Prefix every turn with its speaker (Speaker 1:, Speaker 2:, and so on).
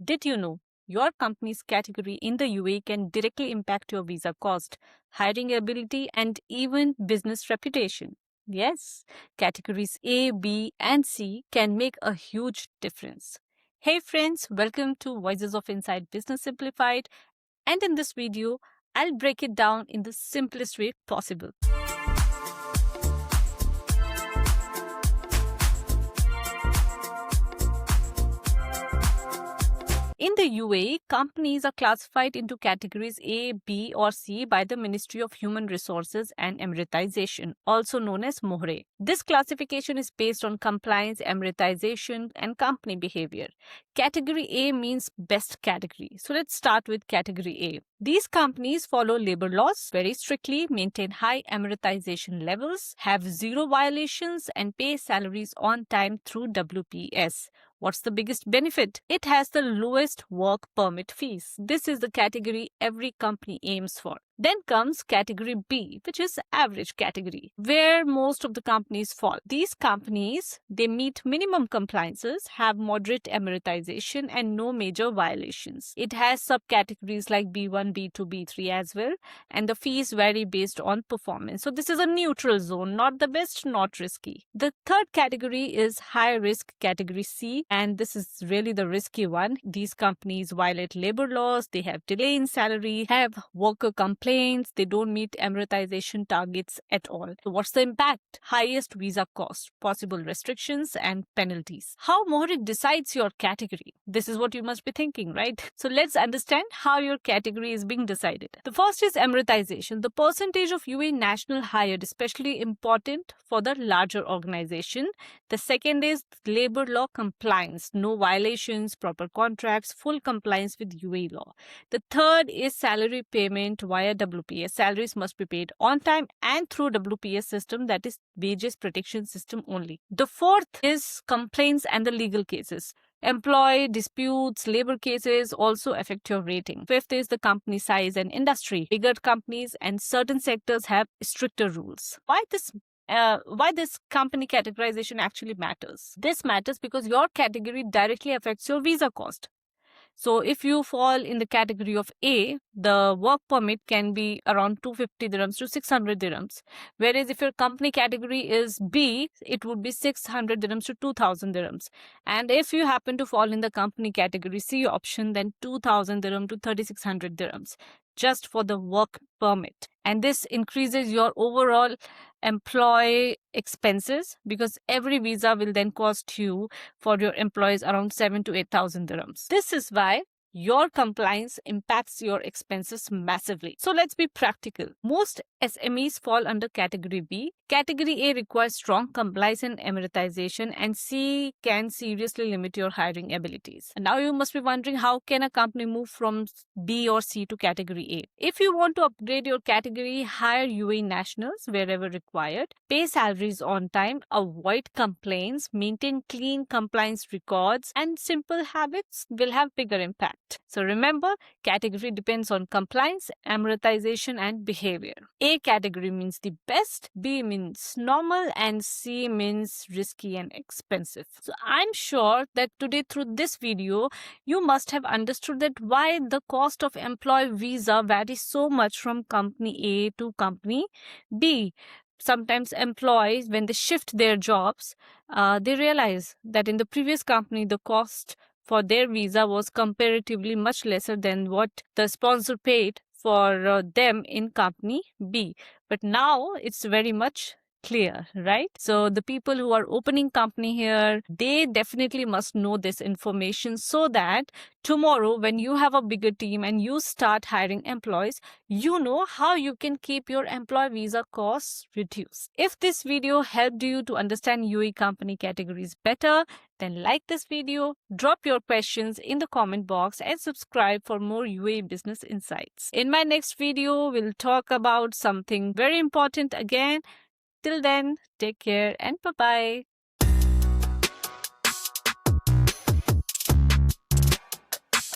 Speaker 1: Did you know your company's category in the UAE can directly impact your visa cost, hiring ability, and even business reputation? Yes, categories A, B, and C can make a huge difference. Hey friends, welcome to Voices of Inside Business Simplified, and in this video, I'll break it down in the simplest way possible. In the UAE, companies are classified into categories A, B, or C by the Ministry of Human Resources and Emiratisation, also known as MOHRE. This classification is based on compliance, Emiratisation, and company behavior. Category A means best category. So let's start with category A. These companies follow labor laws very strictly, maintain high Emiratisation levels, have zero violations, and pay salaries on time through WPS. What's the biggest benefit? It has the lowest work permit fees. This is the category every company aims for. Then comes category B, which is average category, where most of the companies fall. These companies, they meet minimum compliances, have moderate Emiratisation, and no major violations. It has subcategories like B1, B2, B3 as well, and the fees vary based on performance. So this is a neutral zone, not the best, not risky. The third category is high risk category C, and this is really the risky one. These companies violate labor laws, they have delay in salary, have worker complaints, they don't meet Emiratisation targets at all. So what's the impact? Highest visa cost, possible restrictions, and penalties. How MOHRE decides your category? This is what you must be thinking, right? So let's understand how your category is being decided. The first is Emiratisation. The percentage of UAE national hired, especially important for the larger organization. The second is labor law compliance, no violations, proper contracts, full compliance with UAE law. The third is salary payment via WPS. Salaries must be paid on time and through WPS system, that is wages protection system only. The fourth is complaints and the legal cases. Employee disputes, labor cases also affect your rating. Fifth is the company size and industry. Bigger companies and certain sectors have stricter rules. Why this company categorization actually matters? This matters because your category directly affects your visa cost. So if you fall in the category of A, the work permit can be around 250 dirhams to 600 dirhams. Whereas if your company category is B, it would be 600 dirhams to 2000 dirhams. And if you happen to fall in the company category C option, then 2000 dirham to 3600 dirhams just for the work permit. And this increases your overall employee expenses because every visa will then cost you for your employees around 7 to 8,000 dirhams. This is why your compliance impacts your expenses massively. So let's be practical. Most SMEs fall under category B. Category A requires strong compliance and Emiratisation, and C can seriously limit your hiring abilities. And now you must be wondering, how can a company move from B or C to category A? If you want to upgrade your category, hire UAE nationals wherever required, pay salaries on time, avoid complaints, maintain clean compliance records, and simple habits will have bigger impact. So remember, category depends on compliance, Emiratisation, and behavior. A category means the best, B means normal, and C means risky and expensive. So I'm sure that today through this video, you must have understood that why the cost of employee visa varies so much from company A to company B. Sometimes employees, when they shift their jobs, they realize that in the previous company, the cost for their visa was comparatively much lesser than what the sponsor paid for them in company B. But now it's very much clear, right? So the people who are opening company here, they definitely must know this information so that tomorrow when you have a bigger team and you start hiring employees, you know how you can keep your employee visa costs reduced. If this video helped you to understand UAE company categories better, then like this video, drop your questions in the comment box, and subscribe for more UAE business insights. In my next video, we'll talk about something very important again. Till then, take care and bye-bye.